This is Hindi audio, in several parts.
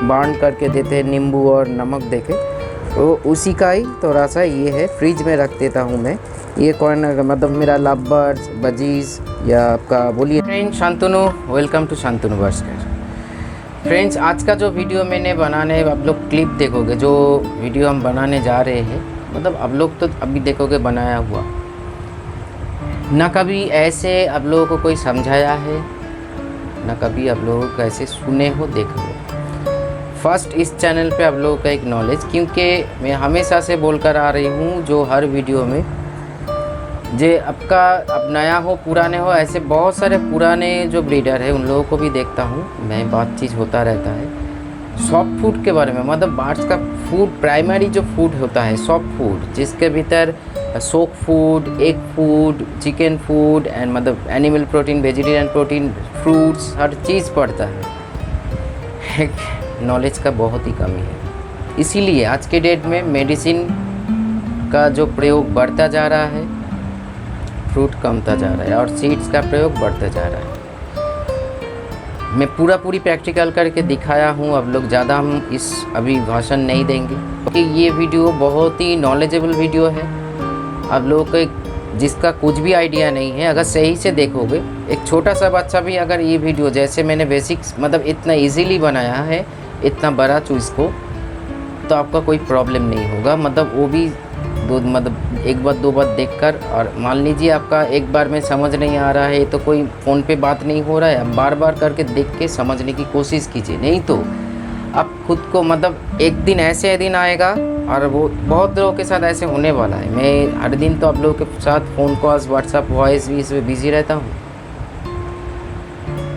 बांध करके देते हैं नींबू और नमक देके, तो उसी का ही थोड़ा सा ये है, फ्रिज में रख देता हूँ मैं। ये कौन मतलब मेरा लव बर्ड्स बजीज़ या आपका बोलिए friend Shantanu, welcome to Shantanu birds. Friends, आज का जो वीडियो मैंने बनाने, आप लोग क्लिप देखोगे, जो वीडियो हम बनाने जा रहे हैं, मतलब आप लोग तो अभी देखोगे बनाया हुआ, ना कभी ऐसे आप लोगों को कोई समझाया है, ना कभी आप लोगों को ऐसे सुने हो देखो हो। फर्स्ट इस चैनल पे आप लोगों का एक नॉलेज, क्योंकि मैं हमेशा से बोलकर आ रही हूँ जो हर वीडियो में, जे आपका अब नया हो पुराने हो, ऐसे बहुत सारे पुराने जो ब्रीडर है उन लोगों को भी देखता हूँ मैं, बातचीत होता रहता है सॉफ्ट फूड के बारे में। मतलब बर्ड्स का फूड, प्राइमरी जो फूड होता है सॉफ्ट फूड, जिसके भीतर soak food, egg food, chicken food and मतलब animal protein, vegetarian protein, fruits, हर चीज़ पड़ता है। नॉलेज का बहुत ही कमी है, इसीलिए आज के डेट में मेडिसिन का जो प्रयोग बढ़ता जा रहा है, फ्रूट कमता जा रहा है और सीड्स का प्रयोग बढ़ता जा रहा है। मैं पूरी प्रैक्टिकल करके दिखाया हूँ। अब लोग ज़्यादा हम इस अभी भाषण नहीं देंगे, क्योंकि ये वीडियो बहुत ही नॉलेजेबल वीडियो है। आप लोगों को जिसका कुछ भी आइडिया नहीं है, अगर सही से देखोगे, एक छोटा सा बच्चा भी अगर ये वीडियो जैसे मैंने बेसिक्स मतलब इतना इजीली बनाया है, इतना बड़ा चीज़ को, तो आपका कोई प्रॉब्लम नहीं होगा। मतलब वो भी मतलब एक बार दो बार देखकर, और मान लीजिए आपका एक बार में समझ नहीं आ रहा है तो कोई फ़ोन पे बात नहीं हो रहा है, आप बार बार करके देख के समझने की कोशिश कीजिए। नहीं तो आप खुद को मतलब एक दिन ऐसे दिन आएगा, और वो बहुत लोगों के साथ ऐसे होने वाला है। मैं हर दिन तो आप लोगों के साथ फ़ोन कॉल्स, व्हाट्सअप, वॉइस भी इसमें बिज़ी रहता हूँ।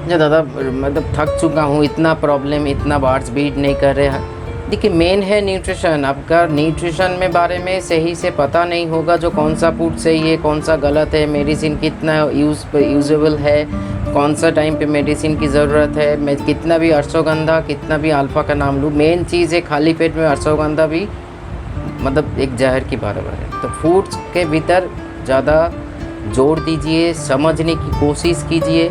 जो दादा मतलब थक चुका हूँ, इतना प्रॉब्लम, इतना बर्ड्स ब्रीड नहीं कर रहे। देखिए मेन है न्यूट्रिशन। आपका न्यूट्रिशन में बारे में सही से पता नहीं होगा, जो कौन सा फूड सही है, कौन सा गलत है, मेडिसिन कितना यूजेबल है, कौन सा टाइम पे मेडिसिन की ज़रूरत है। मैं कितना भी अश्वगंधा, कितना भी अल्फ़ा का नाम लूँ, मेन चीज़ है खाली पेट में अश्वगंधा भी मतलब एक जहर की बराबर है। तो फूड्स के भीतर ज़्यादा जोर दीजिए, समझने की कोशिश कीजिए,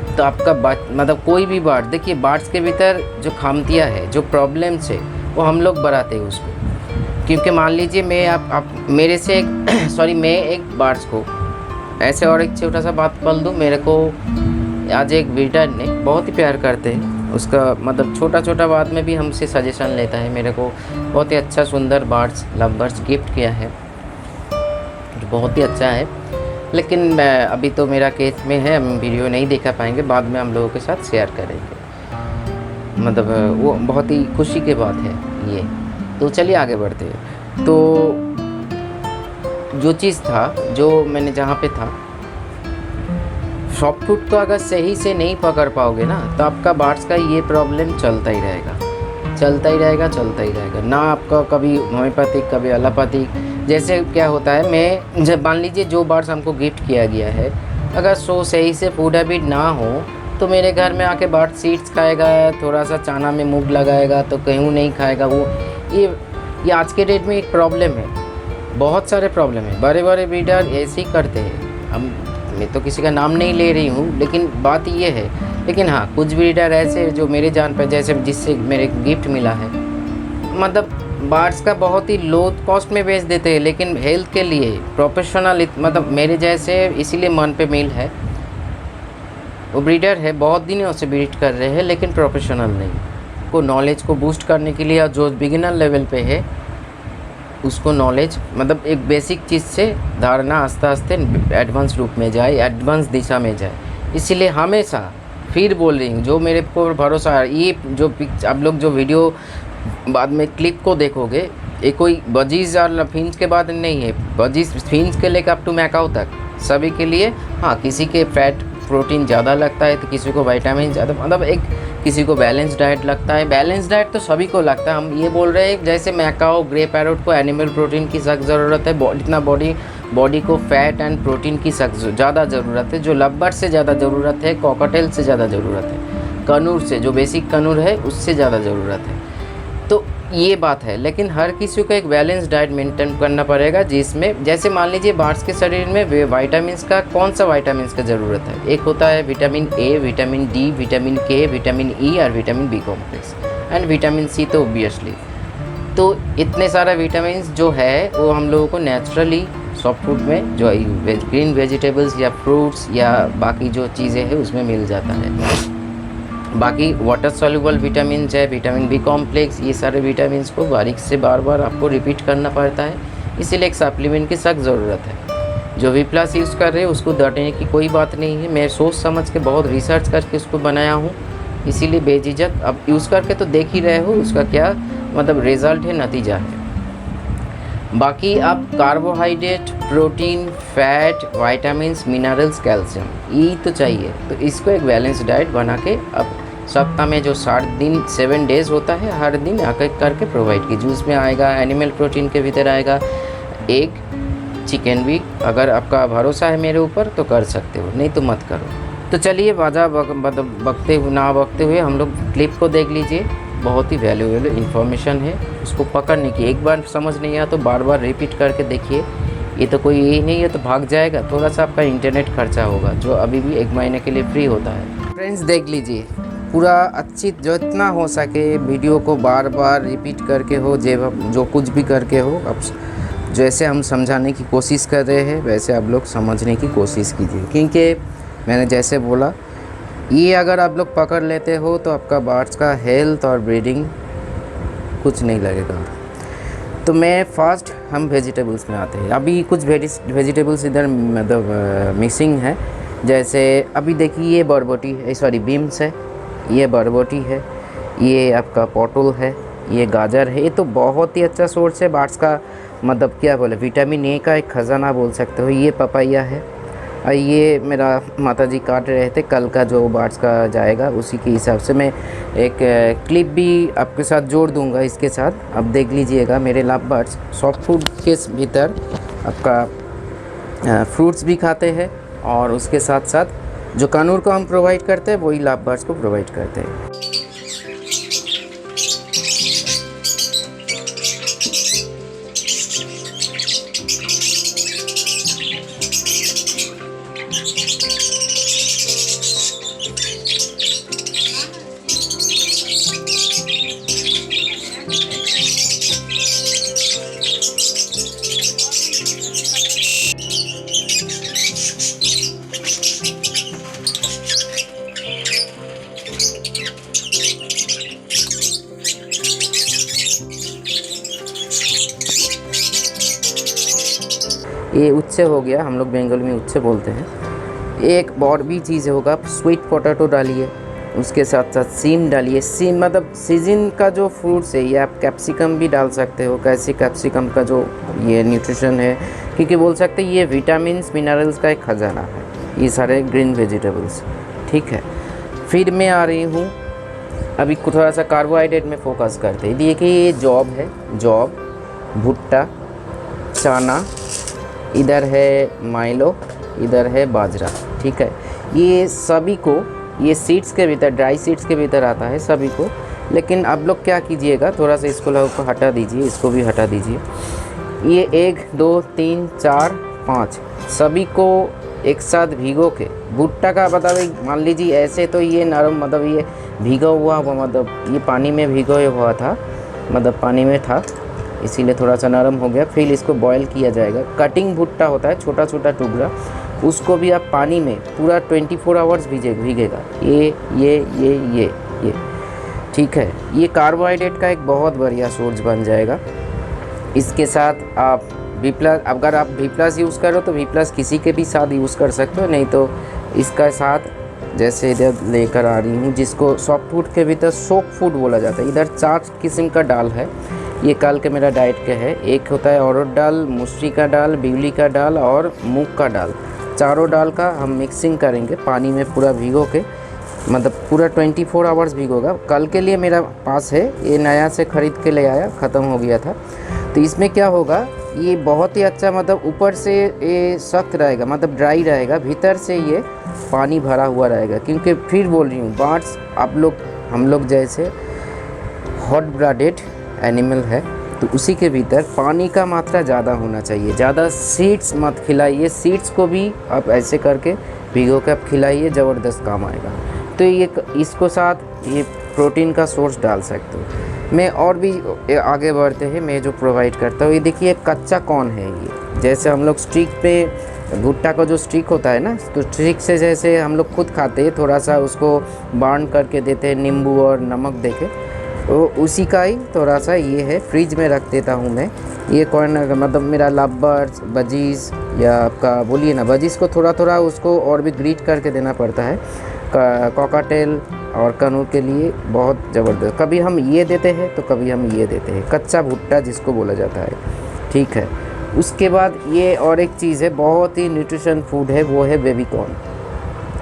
तो आपका मतलब कोई भी बर्ड, देखिए बर्ड्स के भीतर जो खामियाँ है, जो प्रॉब्लम्स है, वो हम लोग बढ़ाते हैं उसको। क्योंकि मान लीजिए मैं आप मेरे से एक सॉरी मैं एक बर्ड्स को ऐसे, और एक छोटा सा बात बोल दूँ, मेरे को आज एक ब्रीडर ने बहुत ही प्यार करते हैं, उसका मतलब छोटा छोटा बात में भी हमसे सजेशन लेता है। मेरे को बहुत ही अच्छा सुंदर बर्ड्स, लव बर्ड्स गिफ्ट किया है, जो बहुत ही अच्छा है। लेकिन अभी तो मेरा केस में है, हम वीडियो नहीं देखा पाएंगे, बाद में हम लोगों के साथ शेयर करेंगे। मतलब वो बहुत ही खुशी की बात है ये। तो चलिए आगे बढ़ते हैं। तो जो चीज़ था, जो मैंने जहाँ पे था, सॉफ्ट फूड को अगर सही से नहीं पकड़ पाओगे ना, तो आपका बर्ड्स का ये प्रॉब्लम चलता ही रहेगा, चलता ही रहेगा, चलता ही रहेगा। ना आपका कभी होम्योपैथिक, कभी एलोपैथिक। जैसे क्या होता है, मैं जब मान लीजिए जो बर्ड्स हमको गिफ्ट किया गया है, अगर सही से फूड हैबिट ना हो, तो मेरे घर में आके बर्ड सीड्स खाएगा, थोड़ा सा चाना में मूंग लगाएगा, तो कहीं नहीं खाएगा वो। ये आज के डेट में एक प्रॉब्लम है, बहुत सारे प्रॉब्लम है। बड़े बड़े ब्रीडर ऐसे ही करते हैं। अब मैं तो किसी का नाम नहीं ले रही हूँ, लेकिन बात ये है। लेकिन हाँ, कुछ ब्रीडर ऐसे जो मेरे जान पर, जैसे जिससे मेरे गिफ्ट मिला है, मतलब बर्ड्स का बहुत ही लो कॉस्ट में बेच देते हैं, लेकिन हेल्थ के लिए प्रोफेशनल, मतलब मेरे जैसे, इसीलिए मन पे मिल है, वो ब्रीडर है, बहुत दिनों से ब्रीड कर रहे हैं, लेकिन प्रोफेशनल नहीं। को नॉलेज को बूस्ट करने के लिए, जो बिगिनर लेवल पे है उसको नॉलेज मतलब एक बेसिक चीज़ से धारणा आस्ते आस्ते एडवांस रूप में जाए, एडवांस दिशा में जाए। इसीलिए हमेशा फिर बोल रही हूँ, जो मेरे को भरोसा है, ये जो आप लोग जो वीडियो बाद में क्लिप को देखोगे, ये कोई बजीज़ और फिंच के बाद नहीं है। बजीज़ फिंच के लेकर अप टू मैकाओ तक सभी के लिए। हाँ, किसी के फैट प्रोटीन ज़्यादा लगता है, तो किसी को विटामिन ज़्यादा, मतलब एक किसी को बैलेंस डाइट लगता है। बैलेंस डाइट तो सभी को लगता है। हम ये बोल रहे हैं जैसे मैकाओ, ग्रे पैरोट को एनिमल प्रोटीन की सख्त ज़रूरत है, इतना बॉडी को फैट एंड प्रोटीन की सख्त ज़्यादा ज़रूरत है, जो लवबर्ड से ज़्यादा ज़रूरत है, कॉकटेल से ज़्यादा ज़रूरत है, कनूर से, जो बेसिक कनूर है उससे ज़्यादा ज़रूरत है। तो ये बात है। लेकिन हर किसी को एक बैलेंस डाइट मेंटेन करना पड़ेगा, जिसमें जैसे मान लीजिए बर्ड्स के शरीर में विटामिन्स का, कौन सा विटामिन्स का ज़रूरत है। एक होता है vitamin A, vitamin D, vitamin K, vitamin E और vitamin B complex. And vitamin C तो ऑब्वियसली। तो इतने सारा विटामिन जो है वो हम लोगों को नेचुरली सॉफ्ट फूड में जो ग्रीन वेजिटेबल्स या फ्रूट्स या बाकी जो चीज़ें हैं उसमें मिल जाता है। बाकी वाटर सॉल्युबल विटामिन है, विटामिन बी कॉम्प्लेक्स, ये सारे विटामिन को बारीक से बार बार आपको रिपीट करना पड़ता है, इसीलिए एक सप्लीमेंट की सख्त ज़रूरत है। जो वी प्लस यूज़ कर रहे हैं उसको डरने की कोई बात नहीं है, मैं सोच समझ के बहुत रिसर्च करके उसको बनाया हूँ, इसीलिए बेझिझक अब यूज़ करके तो देख ही रहे हो उसका क्या मतलब रिज़ल्ट है, नतीजा है। बाकी आप carbohydrate, protein, fat, vitamins, minerals, calcium ये तो चाहिए, तो इसको एक बैलेंस डाइट बना के अब सप्ताह में जो 60 दिन 7 डेज़ होता है हर दिन एक एक करके प्रोवाइड कीजिए। उसमें आएगा एनिमल प्रोटीन के भीतर आएगा एग, चिकन भी। अगर आपका भरोसा है मेरे ऊपर तो कर सकते हो, नहीं तो मत करो। तो चलिए बकते हुए हम लोग क्लिप को देख लीजिए, बहुत ही वैल्यूएबल इन्फॉर्मेशन है। उसको पकड़ने की एक बार समझ नहीं आया तो बार बार रिपीट करके देखिए, ये तो कोई यही नहीं है तो भाग जाएगा, थोड़ा सा आपका इंटरनेट खर्चा होगा जो अभी भी 1 महीने के लिए फ्री होता है। फ्रेंड्स देख लीजिए पूरा अच्छी जितना हो सके वीडियो को बार बार रिपीट करके हो, जो कुछ भी करके हो, अब जैसे हम समझाने की कोशिश कर रहे हैं वैसे आप लोग समझने की कोशिश कीजिए, क्योंकि मैंने जैसे बोला ये अगर आप लोग पकड़ लेते हो तो आपका बर्ड्स का हेल्थ और ब्रीडिंग कुछ नहीं लगेगा। तो मैं फर्स्ट हम वेजिटेबल्स में आते हैं। अभी कुछ वेजिटेबल्स इधर मतलब मिक्सिंग है, जैसे अभी देखिए ये बरबटी है, सॉरी बीन्स है, ये बरबटी है, ये आपका पोटल है, ये गाजर है। ये तो बहुत ही अच्छा सोर्स है बर्ड्स का, मतलब क्या बोले विटामिन ए का एक ख़जाना बोल सकते हो। ये पपाया है और ये मेरा माताजी काट रहे थे, कल का जो बर्ड्स का जाएगा उसी के हिसाब से मैं एक क्लिप भी आपके साथ जोड़ दूंगा इसके साथ। अब देख लीजिएगा मेरे लव बर्ड्स सॉफ्ट फूड के भीतर आपका फ्रूट्स भी खाते हैं और उसके साथ साथ जो कानूर को हम प्रोवाइड करते हैं वही लव बर्ड्स को प्रोवाइड करते हैं। ये उच्चे हो गया, हम लोग बंगाल में उच्चे बोलते हैं। एक और भी चीज़ होगा, स्वीट पोटैटो डालिए, उसके साथ साथ सीम डालिए। सीम मतलब सीजन का जो फ्रूट्स है, ये आप कैप्सिकम भी डाल सकते हो। कैसे कैप्सिकम का जो ये न्यूट्रिशन है, क्योंकि बोल सकते हैं ये विटामिन्स मिनरल्स का एक ख़जाना है, ये सारे ग्रीन वेजिटेबल्स। ठीक है, फिर मैं आ रही हूँ अभी थोड़ा सा कार्बोहाइड्रेट में फोकस करते हैं। देखिए ये जॉब है, जॉब, भुट्टा, चना, इधर है माइलो, इधर है बाजरा। ठीक है, ये सभी को, ये सीड्स के भीतर, ड्राई सीड्स के भीतर आता है सभी को। लेकिन आप लोग क्या कीजिएगा, थोड़ा सा इसको लोगों को हटा दीजिए, इसको भी हटा दीजिए। ये 1 2 3 4 5 सभी को एक साथ भिगो के, भुट्टा का मतलब मान लीजिए ऐसे तो ये नरम मतलब ये भीगा हुआ मतलब ये पानी में भिगोया हुआ था, मतलब पानी में था इसीलिए थोड़ा सा नरम हो गया। फिर इसको बॉईल किया जाएगा। कटिंग भुट्टा होता है, छोटा छोटा टुकड़ा, उसको भी आप पानी में पूरा 24 आवर्स भीगेगा। ये ठीक है, ये कार्बोहाइड्रेट का एक बहुत बढ़िया सोर्स बन जाएगा। इसके साथ आप वी प्लस, अगर आप वी प्लस यूज़ करो तो वी प्लस किसी के भी साथ यूज़ कर सकते हो, नहीं तो इसका साथ जैसे इधर लेकर आ रही हूँ, जिसको सॉफ्ट फूड के भीतर सोक फूड बोला जाता है। इधर 4 किस्म का दाल है, ये कल के मेरा डाइट के है। एक होता है अरहर दाल, मसूरी का दाल, बिजली का दाल और मूंग का दाल। चारों दाल का हम मिक्सिंग करेंगे पानी में पूरा भिगो के, मतलब पूरा 24 आवर्स भिगोगा। कल के लिए मेरा पास है, ये नया से ख़रीद के ले आया, ख़त्म हो गया था। तो इसमें क्या होगा, ये बहुत ही अच्छा, मतलब ऊपर से ये सख्त रहेगा, मतलब ड्राई रहेगा, भीतर से ये पानी भरा हुआ रहेगा। क्योंकि फिर बोल रही हूँ, बर्ड्स आप लोग, हम लोग जैसे हॉट ब्लडेड एनिमल है, तो उसी के भीतर पानी का मात्रा ज़्यादा होना चाहिए। ज़्यादा सीड्स मत खिलाइए, सीड्स को भी आप ऐसे करके भिगो के आप खिलाइए, ज़बरदस्त काम आएगा। तो ये इसको साथ ये प्रोटीन का सोर्स डाल सकते हो। मैं और भी आगे बढ़ते हैं, मैं जो प्रोवाइड करता हूँ, ये देखिए कच्चा कॉर्न है ये। जैसे हम लोग स्टिक पे भुट्टा का जो स्टिक होता है ना, तो स्टिक से जैसे हम लोग खुद खाते हैं, थोड़ा सा उसको बर्न करके देते हैं नींबू और नमक देके, तो उसी का ही थोड़ा सा ये है, फ्रिज में रख देता हूँ मैं। ये कॉर्न मतलब मेरा लवर्स बजीज़ या आपका बोलिए ना बजीज़ को थोड़ा थोड़ा उसको और भी ग्रीट करके देना पड़ता है। कॉकटेल और कनूर के लिए बहुत ज़बरदस्त। कभी हम ये देते हैं तो कभी हम ये देते हैं, कच्चा भुट्टा जिसको बोला जाता है, ठीक है। उसके बाद ये और एक चीज़ है, बहुत ही न्यूट्रिशन फूड है, वो है बेबी कॉर्न।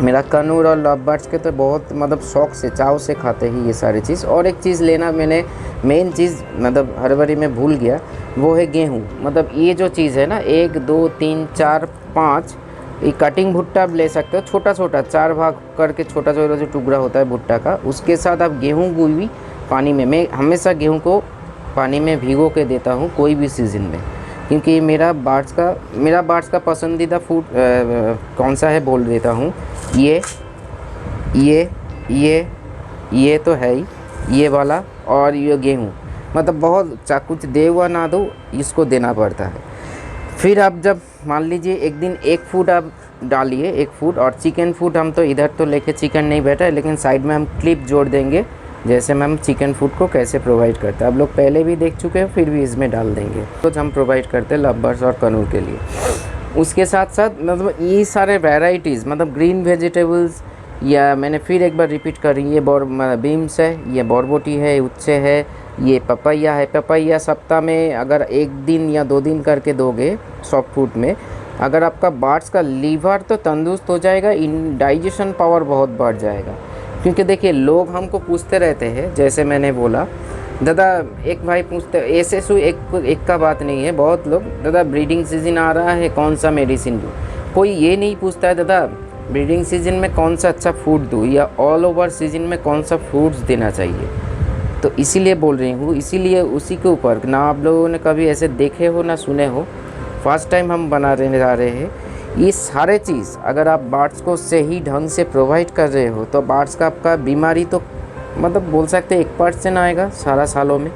मेरा कनूर और लव बर्ड्स के तो बहुत मतलब शौक से चाव से खाते ही ये सारी चीज़। और एक चीज़ लेना मैंने मेन चीज़ मतलब हड़बड़ी में भूल गया, वो है गेहूँ। मतलब ये जो चीज़ है ना, 1 2 3 4 5 ये कटिंग भुट्टा आप ले सकते हो, छोटा छोटा 4 भाग करके छोटा छोटा जो टुकड़ा होता है भुट्टा का, उसके साथ आप गेहूँ भी पानी में, मैं हमेशा गेहूँ को पानी में भिगो के देता हूँ कोई भी सीज़न में, क्योंकि मेरा बर्ड्स का पसंदीदा फूड कौन सा है बोल देता हूँ। ये तो है ही, ये वाला और ये गेहूँ, मतलब बहुत कुछ दे हुआ ना दो, इसको देना पड़ता है। फिर आप जब मान लीजिए एक दिन एक फूड आप डालिए, एक फूड और चिकन फूड, हम तो इधर तो लेके चिकन नहीं बैठा है, लेकिन साइड में हम क्लिप जोड़ देंगे जैसे में हम चिकन फूड को कैसे प्रोवाइड करते हैं। आप लोग पहले भी देख चुके हैं, फिर भी इसमें डाल देंगे। तो हम प्रोवाइड करते हैं लव बर्ड्स और कनूर के लिए। उसके साथ साथ मतलब ये सारे वैराइटीज़, मतलब ग्रीन वेजिटेबल्स, या मैंने फिर एक बार रिपीट कर रही, ये बीन्स है, ये बॉरबोटी है, उच्चे है, ये पपैया है। पपैया सप्ताह में अगर 1 दिन या 2 दिन करके दोगे सॉफ्ट फूड में, अगर आपका बर्ड्स का लीवर तो तंदुरुस्त हो जाएगा, इन डाइजेशन पावर बहुत बढ़ जाएगा। क्योंकि देखिए लोग हमको पूछते रहते हैं, जैसे मैंने बोला दादा, एक भाई पूछते, ऐसे एक का बात नहीं है, बहुत लोग दादा ब्रीडिंग सीजन आ रहा है कौन सा मेडिसिन दूँ। कोई ये नहीं पूछता है दादा ब्रीडिंग सीजन में कौन सा अच्छा फूड दूँ, या ऑल ओवर सीजन में कौन सा फ्रूट्स देना चाहिए। तो इसीलिए बोल रही हूँ, इसीलिए उसी के ऊपर ना आप लोगों ने कभी ऐसे देखे हो ना सुने हो, फर्स्ट टाइम हम बना रहे जा रहे हैं। ये सारे चीज़ अगर आप बर्ड्स को सही ढंग से प्रोवाइड कर रहे हो तो बर्ड्स का आपका बीमारी तो मतलब बोल सकते हैं 1% आएगा सारा सालों में,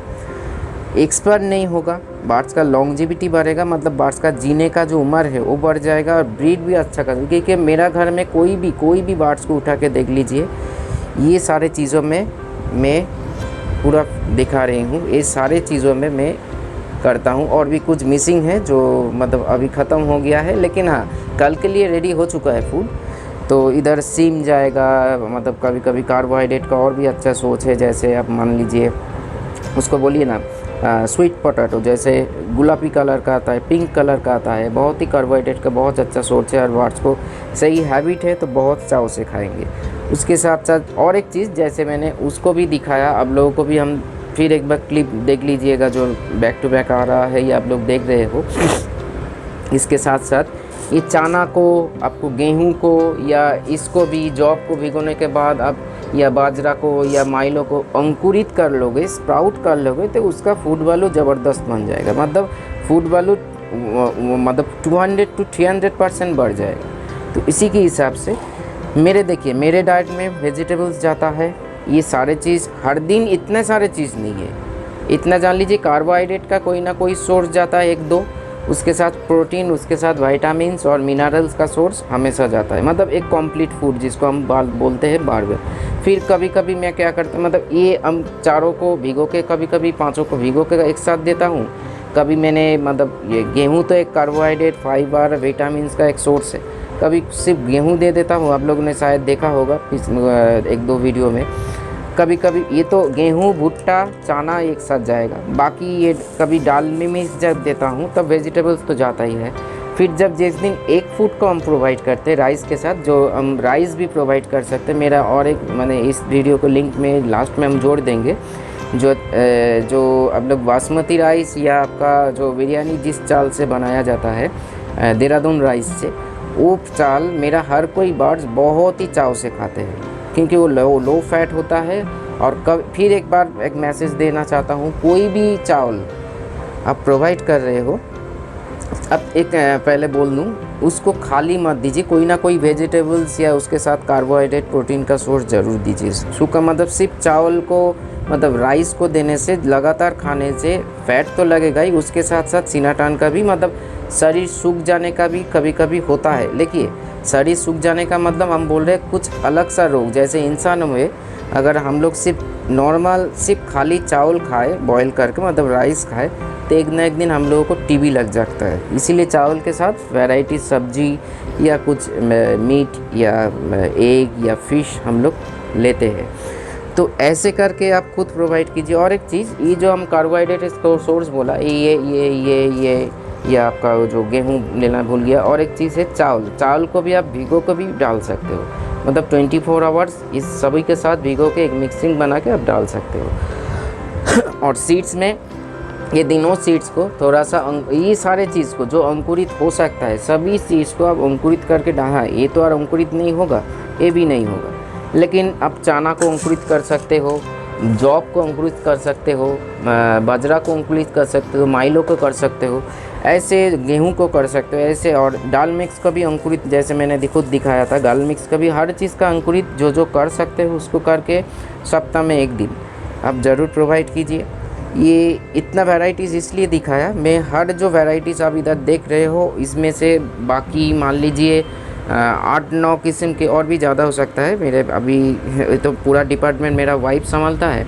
एक्सपर्ट नहीं होगा, बर्ड्स का लॉन्गजिविटी बढ़ेगा, मतलब बर्ड्स का जीने का जो उम्र है वो बढ़ जाएगा, और ब्रीड भी अच्छा कर। क्योंकि मेरा घर में कोई भी बर्ड्स को उठा के देख लीजिए, ये सारे चीज़ों में मैं पूरा दिखा रही हूँ, ये सारे चीज़ों में मैं करता हूँ। और भी कुछ मिसिंग है जो मतलब अभी ख़त्म हो गया है, लेकिन हाँ कल के लिए रेडी हो चुका है फूड। तो इधर सीम जाएगा, मतलब कभी कभी कार्बोहाइड्रेट का और भी अच्छा सोर्स है, जैसे आप मान लीजिए उसको बोलिए ना स्वीट पोटैटो, जैसे गुलाबी कलर का आता है, पिंक कलर का आता है, बहुत ही कार्बोहाइड्रेट का बहुत अच्छा सोर्स है, और बर्ड्स को सही हैबिट है तो बहुत चाव से खाएंगे। उसके साथ साथ और एक चीज़, जैसे मैंने उसको भी दिखाया, आप लोगों को भी हम फिर एक बार क्लिप देख लीजिएगा जो बैक टू बैक आ रहा है, ये आप लोग देख रहे हो। इसके साथ साथ ये चना को, आपको गेहूं को, या इसको भी जॉब को भिगोने के बाद आप या बाजरा को या माइलो को अंकुरित कर लोगे, स्प्राउट कर लोगे, तो उसका फूड वैल्यू ज़बरदस्त बन जाएगा। मतलब फूड वैल्यू मतलब 200 to 300% बढ़ जाएगा। तो इसी के हिसाब से देखिए मेरे डाइट में वेजिटेबल्स जाता है, ये सारे चीज़ हर दिन इतने सारे चीज़ नहीं है, इतना जान लीजिए कार्बोहाइड्रेट का कोई ना कोई सोर्स जाता है 1-2, उसके साथ प्रोटीन, उसके साथ विटामिन्स और मिनरल्स का सोर्स हमेशा जाता है। मतलब एक कंप्लीट फूड जिसको हम बोलते हैं बारबेल। फिर कभी कभी मैं क्या करता हूँ, मतलब ये हम चारों को भिगो के, कभी कभी 5 को भिगो के एक साथ देता हूँ। कभी मैंने मतलब ये गेहूँ तो एक कार्बोहाइड्रेट, फाइबर, विटामिन्स का एक सोर्स है, कभी सिर्फ गेहूँ दे देता हूँ। आप लोगों ने शायद देखा होगा 1-2 वीडियो में। कभी कभी ये तो गेहूँ, भुट्टा, चना एक साथ जाएगा। बाकी ये कभी दाल में मिक्स जब देता हूँ तब वेजिटेबल्स तो जाता ही है। फिर जब जिस दिन एक फूड को हम प्रोवाइड करते हैं राइस के साथ, जो हम राइस भी प्रोवाइड कर सकते हैं, मेरा और एक मैंने इस वीडियो को लिंक में लास्ट में हम जोड़ देंगे, जो अब लोग बासमती राइस या आपका जो बिरयानी जिस चाल से बनाया जाता है देहरादून राइस से, वो चाल मेरा हर कोई बर्ड्स बहुत ही चाव से खाते हैं, क्योंकि वो लो फैट होता है। और फिर एक बार एक मैसेज देना चाहता हूँ, कोई भी चावल आप प्रोवाइड कर रहे हो अब एक पहले बोल दूँ, उसको खाली मत दीजिए, कोई ना कोई वेजिटेबल्स या उसके साथ कार्बोहाइड्रेट प्रोटीन का सोर्स ज़रूर दीजिए। सूखा मतलब सिर्फ चावल को मतलब राइस को देने से, लगातार खाने से फैट तो लगेगा ही, उसके साथ साथ सीना तान का भी मतलब शरीर सूख जाने का भी कभी कभी होता है। देखिए शरीर सूख जाने का मतलब हम बोल रहे हैं कुछ अलग सा रोग, जैसे इंसान हुए, अगर हम लोग सिर्फ नॉर्मल सिर्फ खाली चावल खाए बॉईल करके मतलब राइस खाए तो एक ना एक दिन हम लोगों को टीबी लग जाता है। इसीलिए चावल के साथ वैरायटी सब्जी या कुछ मीट या एग या फिश हम लोग लेते हैं। तो ऐसे करके आप खुद प्रोवाइड कीजिए। और एक चीज़, ये जो हम कार्बोहाइड्रेट सोर्स बोला, ये आपका जो गेहूँ लेना भूल गया। और एक चीज़ है चावल को भी आप भिगो को भी डाल सकते हो, मतलब 24 आवर्स इस सभी के साथ भिगो के एक मिक्सिंग बना के आप डाल सकते हो। और सीड्स में ये तीनों सीड्स को थोड़ा सा ये सारे चीज़ को जो अंकुरित हो सकता है सभी चीज़ को आप अंकुरित करके डाला। ये तो और अंकुरित नहीं होगा, ये भी नहीं होगा, लेकिन आप चना को अंकुरित कर सकते हो, जॉब को अंकुरित कर सकते हो, बाजरा को अंकुरित कर सकते हो, माइलो को कर सकते हो, ऐसे गेहूं को कर सकते हो ऐसे। और दाल मिक्स का भी अंकुरित, जैसे मैंने खुद दिखाया था, दाल मिक्स का भी हर चीज़ का अंकुरित जो कर सकते हो उसको करके सप्ताह में एक दिन आप ज़रूर प्रोवाइड कीजिए। ये इतना वैरायटीज़ इसलिए दिखाया मैं, हर जो वैरायटीज़ आप इधर देख रहे हो इसमें से बाकी मान लीजिए 8-9 किस्म के और भी ज़्यादा हो सकता है। मेरे अभी तो पूरा डिपार्टमेंट मेरा वाइफ संभालता है,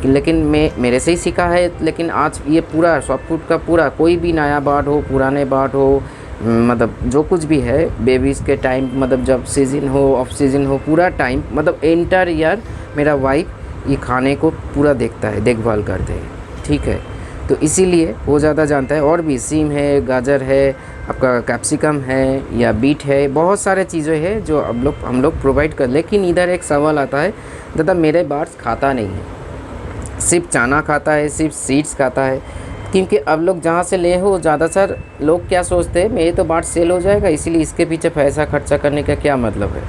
लेकिन मेरे से ही सीखा है। लेकिन आज ये पूरा सॉफ्ट फूड का पूरा कोई भी नया बार्ड हो, पुराने बार्ड हो, मतलब जो कुछ भी है बेबीज़ के टाइम, मतलब जब सीज़न हो ऑफ सीज़न हो, पूरा टाइम मतलब एंटायर ईयर मेरा वाइफ ये खाने को पूरा देखता है, देखभाल करते हैं, ठीक है। तो इसीलिए वो ज़्यादा जानता है। और भी सीम है, गाजर है, आपका कैप्सिकम है या बीट है, बहुत सारे चीज़ें हैं जो हम लोग प्रोवाइड कर। लेकिन इधर एक सवाल आता है, दादा मेरे बार्ड्स खाता नहीं है, सिर्फ चना खाता है, सिर्फ सीड्स खाता है। क्योंकि अब लोग जहाँ से ले हो ज़्यादातर लोग क्या सोचते हैं, मेरे तो बार्ड सेल हो जाएगा इसीलिए इसके पीछे पैसा खर्चा करने का क्या मतलब है।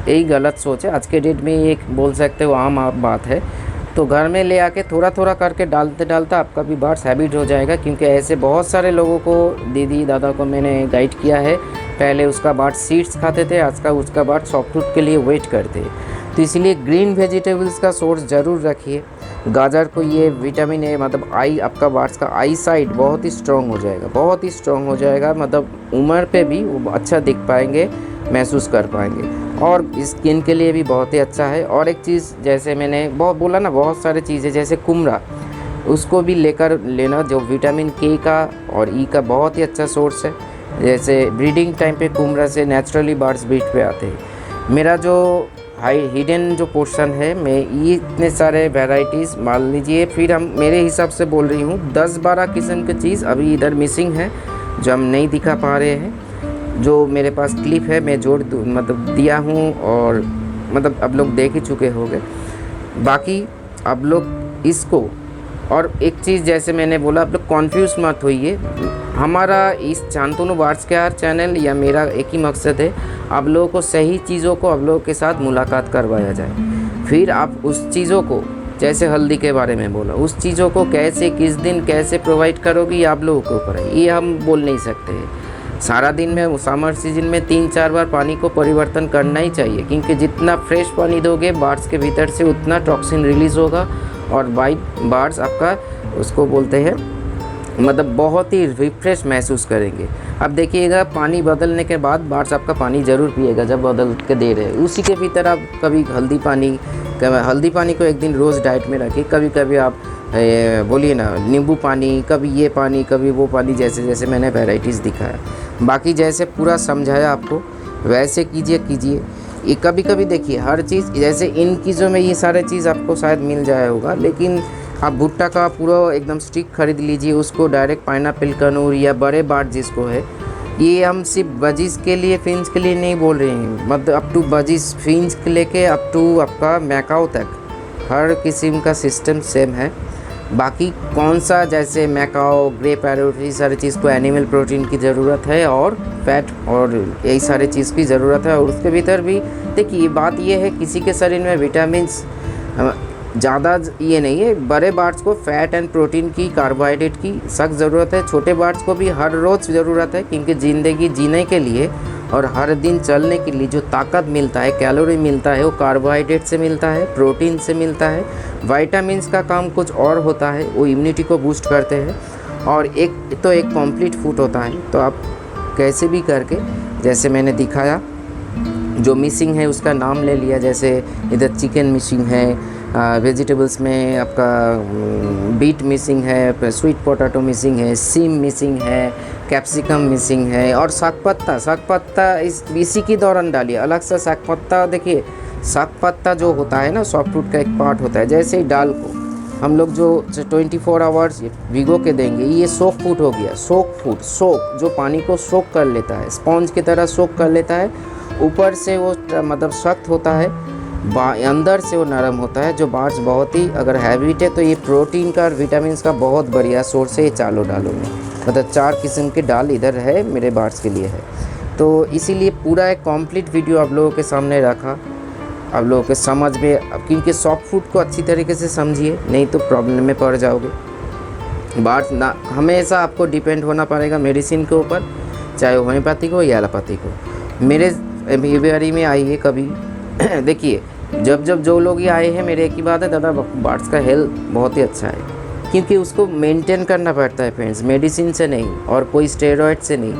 यही गलत सोच है। आज के डेट में ये बोल सकते हो आम बात है। तो घर में ले आके थोड़ा थोड़ा करके डालते आपका भी बार्ड्स हैबिट हो जाएगा। क्योंकि ऐसे बहुत सारे लोगों को, दीदी दादा को मैंने गाइड किया है, पहले उसका बार्ड सीड्स खाते थे, आज का उसका बार्ड सॉफ्टवुड के लिए वेट करते हैं। तो इसलिए ग्रीन वेजिटेबल्स का सोर्स ज़रूर रखिए। गाजर को ये विटामिन ए मतलब आई, आपका बार्ड्स का आई साइड बहुत ही स्ट्रॉन्ग हो जाएगा, बहुत ही स्ट्रॉन्ग हो जाएगा। मतलब उम्र पे भी वो अच्छा दिख पाएंगे, महसूस कर पाएंगे। और स्किन के लिए भी बहुत ही अच्छा है। और एक चीज़, जैसे मैंने बहुत बोला ना, बहुत सारे चीज़ें जैसे कुमड़ा, उसको भी लेकर लेना, जो विटामिन के का और ई का बहुत ही अच्छा सोर्स है। जैसे ब्रीडिंग टाइम पे कुमड़ा से नेचुरली बार्ड्स ब्रीड पे आते हैं। मेरा जो हिडन जो पोर्शन है, मैं ये इतने सारे वैरायटीज़ मान लीजिए, फिर हम मेरे हिसाब से बोल रही हूँ 10-12 किस्म की चीज़ अभी इधर मिसिंग है जो हम नहीं दिखा पा रहे हैं। जो मेरे पास क्लिप है मैं जोड़ मतलब दिया हूँ, और मतलब अब लोग देख ही चुके होंगे। बाकी अब लोग इसको, और एक चीज़ जैसे मैंने बोला, आप लोग कॉन्फ्यूज़ मत होइए। हमारा इस शांतनु बार्ड्स केयर चैनल या मेरा एक ही मकसद है, आप लोगों को सही चीज़ों को आप लोगों के साथ मुलाकात करवाया जाए। फिर आप उस चीज़ों को, जैसे हल्दी के बारे में बोला, उस चीज़ों को कैसे किस दिन कैसे प्रोवाइड करोगे ये आप लोगों के ऊपर है, ये हम बोल नहीं सकते हैं। सारा दिन में समर सीजन में 3-4 बार पानी को परिवर्तन करना ही चाहिए। क्योंकि जितना फ्रेश पानी दोगे बार्ड्स के भीतर से उतना टॉक्सिन रिलीज़ होगा, और बार्ड्स आपका उसको बोलते हैं मतलब बहुत ही रिफ्रेश महसूस करेंगे। अब देखिएगा पानी बदलने के बाद बार्ड्स आपका पानी ज़रूर पिएगा जब बदल के दे रहे हैं। उसी के भीतर आप कभी हल्दी पानी को एक दिन रोज़ डाइट में रखिए। कभी कभी आप बोलिए ना नींबू पानी, कभी ये पानी कभी वो पानी, जैसे जैसे मैंने वैरायटीज़ दिखाया। बाकी जैसे पूरा समझाया आपको वैसे कीजिए। ये कभी कभी देखिए हर चीज़, जैसे इन चीज़ों में ये सारे चीज़ आपको शायद मिल जाया होगा, लेकिन आप भुट्टा का पूरा एकदम स्टिक खरीद लीजिए, उसको डायरेक्ट पाइनएप्पल कनूर या बड़े बार्ड जिसको है, ये हम सिर्फ बजीज के लिए, फिंच के लिए नहीं बोल रहे हैं। मतलब अप टू बजीज, फिंच के लेके अप टू आपका मैकाओ तक हर किस्म का सिस्टम सेम है। बाकी कौन सा, जैसे मैकाओ, ग्रे पैरोट, ये सारी चीज़ को एनिमल प्रोटीन की ज़रूरत है और फैट और यही सारे चीज़ की ज़रूरत है। और उसके भीतर भी देखिए बात ये है, किसी के शरीर में विटामिन ज़्यादा ये नहीं है। बड़े बार्ड्स को फैट एंड प्रोटीन की, कार्बोहाइड्रेट की सख्त ज़रूरत है। छोटे बार्ड्स को भी हर रोज़ ज़रूरत है, क्योंकि ज़िंदगी जीने के लिए और हर दिन चलने के लिए जो ताकत मिलता है, कैलोरी मिलता है, वो कार्बोहाइड्रेट से मिलता है, प्रोटीन से मिलता है। विटामिन्स का काम कुछ और होता है, वो इम्यूनिटी को बूस्ट करते हैं। और एक कंप्लीट फूड होता है। तो आप कैसे भी करके, जैसे मैंने दिखाया, जो मिसिंग है उसका नाम ले लिया। जैसे इधर चिकन मिसिंग है, वेजिटेबल्स में आपका बीट मिसिंग है, स्वीट पोटैटो मिसिंग है, सीम मिसिंग है, कैप्सिकम मिसिंग है, और साग पत्ता इसी के दौरान डालिए। अलग से साग पत्ता, देखिए साग पत्ता जो होता है ना, सॉफ्ट फूड का एक पार्ट होता है। जैसे ही दाल को हम लोग जो 24 आवर्स भिगो के देंगे, ये सोक फूड हो गया। सोक जो पानी को सोक कर लेता है, स्पॉन्ज की तरह सोक कर लेता है। ऊपर से वो मतलब सख्त होता है, अंदर से वो नरम होता है। जो बार्ड्स बहुत ही अगर हैबिट है, तो ये प्रोटीन का और विटामिन्स का बहुत बढ़िया सोर्स है। ये चारों दालों में मतलब 4 किस्म की दाल इधर है, मेरे बार्ड्स के लिए है। तो इसीलिए पूरा एक कंप्लीट वीडियो आप लोगों के सामने रखा, आप लोगों के समझ में, क्योंकि सॉफ्ट फूड को अच्छी तरीके से समझिए, नहीं तो प्रॉब्लम में पड़ जाओगे। बार्ड्स ना हमेशा आपको डिपेंड होना पड़ेगा मेडिसिन के ऊपर, चाहे होम्योपैथिक हो या एलोपैथिक हो। मेरे बिहेवियरी में आइए कभी देखिए, जब जो लोग ही आए हैं, मेरे एक ही बात है, दादा बार्ड्स का हेल्थ बहुत ही अच्छा है, क्योंकि उसको मेंटेन करना पड़ता है फ्रेंड्स, मेडिसिन से नहीं और कोई स्टेरॉइड से नहीं।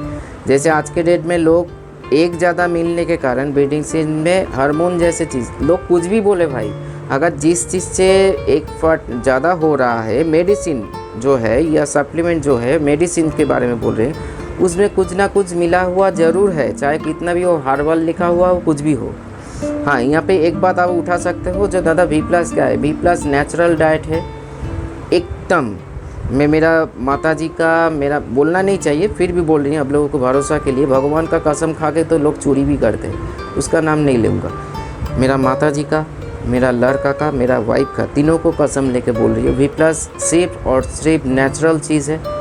जैसे आज के डेट में लोग एक ज़्यादा मिलने के कारण ब्रीडिंग सीजन में हार्मोन जैसे चीज़, लोग कुछ भी बोले भाई, अगर जिस चीज़ से एक फट ज़्यादा हो रहा है, मेडिसिन जो है या सप्लीमेंट जो है, मेडिसिन के बारे में बोल रहे हैं, उसमें कुछ ना कुछ मिला हुआ ज़रूर है, चाहे कितना भी हो, हर्बल लिखा हुआ हो, कुछ भी हो। हाँ, यहाँ पे एक बात आप उठा सकते हो, जो दादा V+ क्या है, V+ नेचुरल डाइट है एकदम। मैं मेरा माताजी का, मेरा बोलना नहीं चाहिए, फिर भी बोल रही हूँ आप लोगों को भरोसा के लिए। भगवान का कसम खा के तो लोग चोरी भी करते हैं, उसका नाम नहीं लूँगा। मेरा माताजी का, मेरा लड़का का, मेरा वाइफ का, तीनों को कसम लेके बोल रही हूँ, V+ सिर्फ और सिर्फ नेचुरल चीज़ है।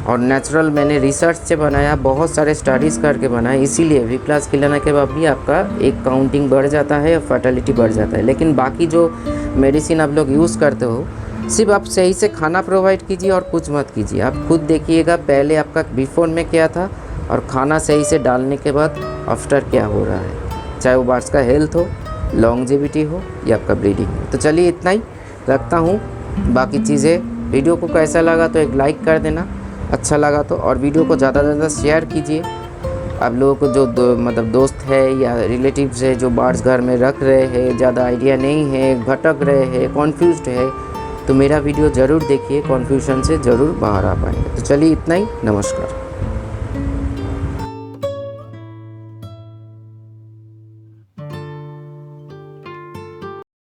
और नेचुरल मैंने रिसर्च से बनाया, बहुत सारे स्टडीज़ करके बनाया, इसीलिए V+ खिलाने के बाद भी आपका एक काउंटिंग बढ़ जाता है और फर्टिलिटी बढ़ जाता है। लेकिन बाकी जो मेडिसिन आप लोग यूज़ करते हो, सिर्फ आप सही से खाना प्रोवाइड कीजिए और कुछ मत कीजिए। आप खुद देखिएगा पहले आपका बिफोर में क्या था और खाना सही से डालने के बाद आफ्टर क्या हो रहा है, चाहे वो बार्ड्स का हेल्थ हो, लॉन्जेविटी हो या आपका ब्रीडिंग हो। तो चलिए इतना ही रखता हूँ। बाकी चीज़ें, वीडियो को कैसा लगा तो एक लाइक कर देना, अच्छा लगा तो, और वीडियो को ज़्यादा से ज़्यादा शेयर कीजिए। आप लोगों को जो मतलब दोस्त है या रिलेटिव्स है जो बार्ड्स घर में रख रहे हैं, ज़्यादा आइडिया नहीं है, भटक रहे हैं, कॉन्फ्यूज्ड है, तो मेरा वीडियो ज़रूर देखिए, कॉन्फ्यूजन से ज़रूर बाहर आ पाएंगे। तो चलिए इतना ही, नमस्कार।